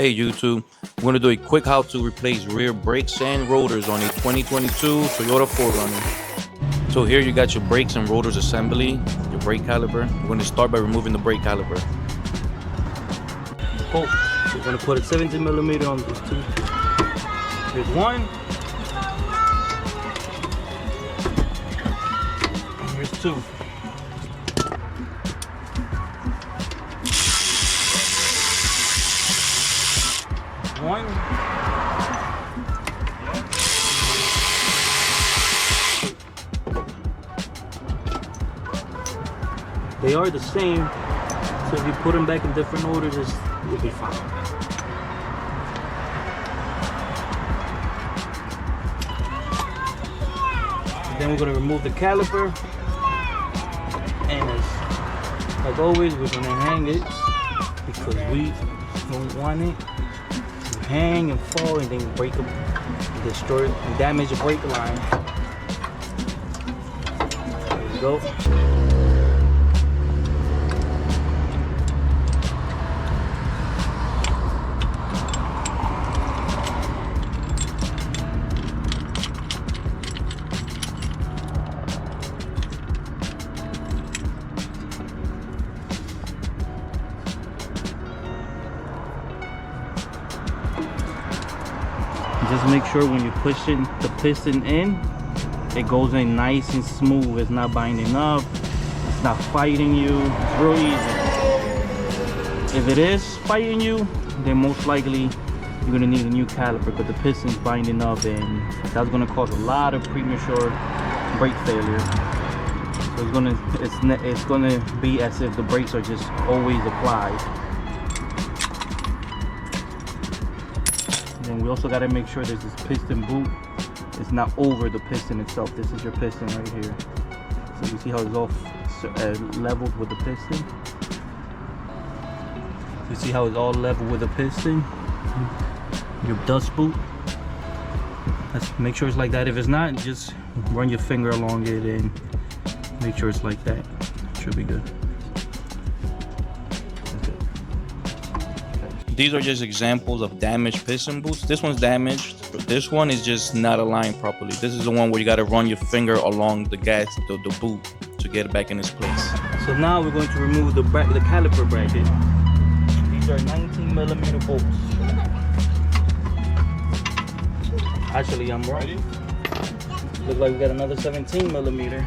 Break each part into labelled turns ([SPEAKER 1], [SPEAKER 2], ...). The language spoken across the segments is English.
[SPEAKER 1] Hey YouTube, we're going to do a quick how to replace rear brakes and rotors on a 2022 Toyota 4RUNNER. So here you got your brakes and rotors assembly, your brake caliper. We're going to start by removing the brake caliper.
[SPEAKER 2] Cool. We're going to put a 17mm on these two. Here's one. And here's two. One. They are the same, so if you put them back in different orders, you'll be fine. Then we're going to remove the caliper, and like always, we're going to hang it because we don't want it to hang and fall and then break them, destroy and damage the brake line. There we go. Just make sure when you're pushing the piston in, it goes in nice and smooth. It's not binding up, it's not fighting you. It's real easy. If it is fighting you, then most likely you're gonna need a new caliper because the piston's binding up, and that's gonna cause a lot of premature brake failure. So it's gonna be as if the brakes are just always applied. And we also got to make sure there's this piston boot. It's not over the piston itself. This is your piston right here. So you see how it's all leveled with the piston? You see how it's all level with the piston? Your dust boot. Let's make sure it's like that. If it's not, just run your finger along it and make sure it's like that. Should be good.
[SPEAKER 1] These are just examples of damaged piston boots. This one's damaged, but this one is just not aligned properly. This is the one where you got to run your finger along the the boot to get it back in its place.
[SPEAKER 2] So now we're going to remove the caliper bracket. These are 19mm bolts. Actually, I'm wrong. Looks like we got another 17mm.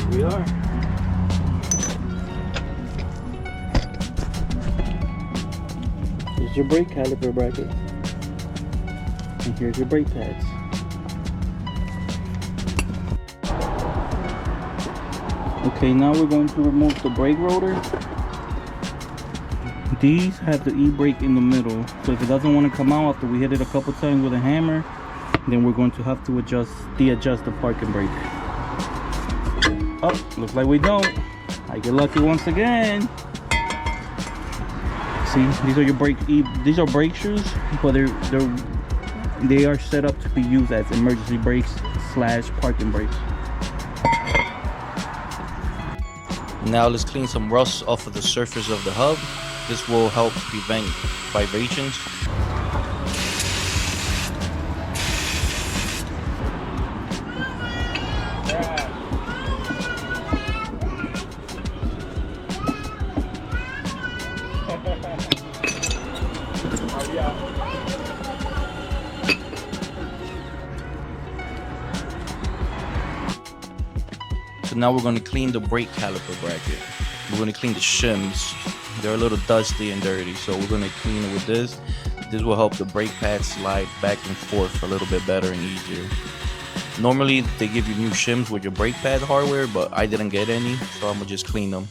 [SPEAKER 2] We are. Here's your brake caliper bracket, and here's your brake pads. Okay, now we're going to remove the brake rotor. These have the e-brake in the middle, so if it doesn't want to come out after we hit it a couple times with a hammer, then we're going to have to adjust the parking brake. Oh, looks like we don't. I get lucky once again. See, these are your these are brake shoes, but they are set up to be used as emergency brakes / parking brakes.
[SPEAKER 1] Now let's clean some rust off of the surface of the hub. This will help prevent vibrations. So now we're going to clean the brake caliper bracket. We're going to clean the shims. They're a little dusty and dirty, so we're going to clean it with this. This will help the brake pads slide back and forth a little bit better and easier. Normally they give you new shims with your brake pad hardware, but I didn't get any, so I'm gonna just clean them.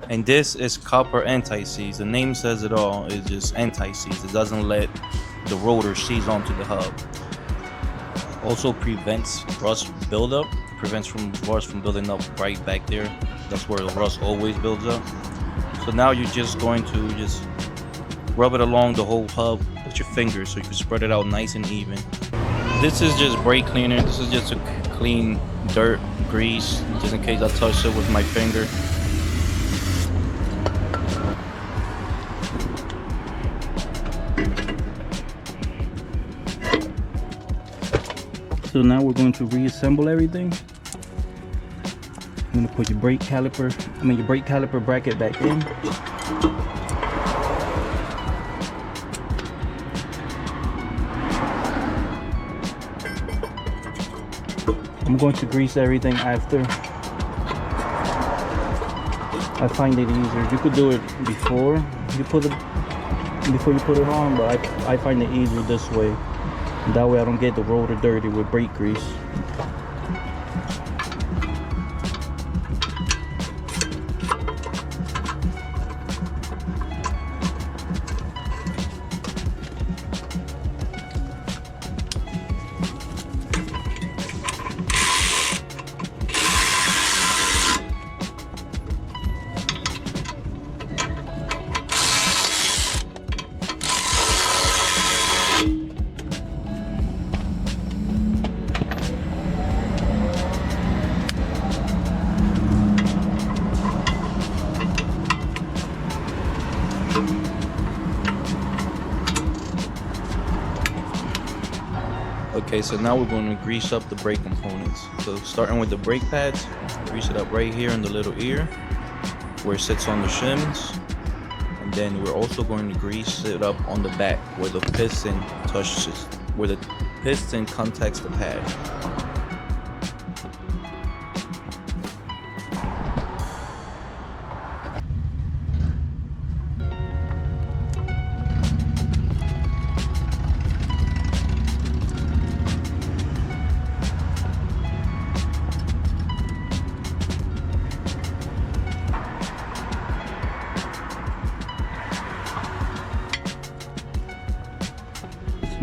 [SPEAKER 1] And this is copper anti-seize. The name says it all. It's just anti-seize. It doesn't let the rotor seize onto the hub. Also prevents rust buildup. Prevents rust from building up right back there. That's where the rust always builds up. So now you're just going to just rub it along the whole hub with your fingers so you can spread it out nice and even. This is just brake cleaner. This is just to clean dirt, grease, just in case I touch it with my finger.
[SPEAKER 2] So now we're going to reassemble everything. I'm gonna put your brake caliper bracket back in. I'm going to grease everything after. I find it easier. You could do it before you put it on, but I find it easier this way. That way I don't get the rotor dirty with brake grease.
[SPEAKER 1] Okay, so now we're going to grease up the brake components. So starting with the brake pads, grease it up right here in the little ear where it sits on the shims. And then we're also going to grease it up on the back where the piston touches, where the piston contacts the pad.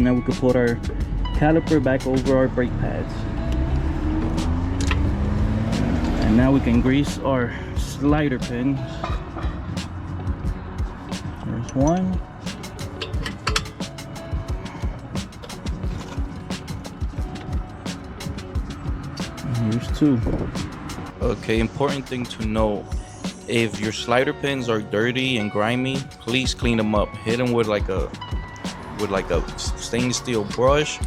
[SPEAKER 2] Now we can put our caliper back over our brake pads. And now we can grease our slider pins. There's one. And here's two.
[SPEAKER 1] Okay, important thing to know. If your slider pins are dirty and grimy, please clean them up. Hit them with like a stainless steel brush,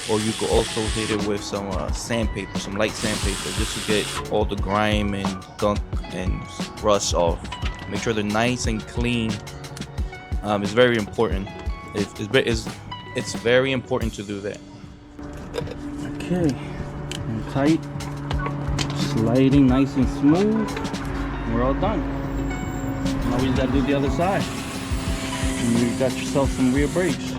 [SPEAKER 1] or you could also hit it with some sandpaper, some light sandpaper, just to get all the grime and gunk and rust off. Make sure they're nice and clean. It's very important. It's very important to do that.
[SPEAKER 2] Okay, and tight, sliding nice and smooth. We're all done. Now we just gotta do the other side. And you got yourself some rear brakes.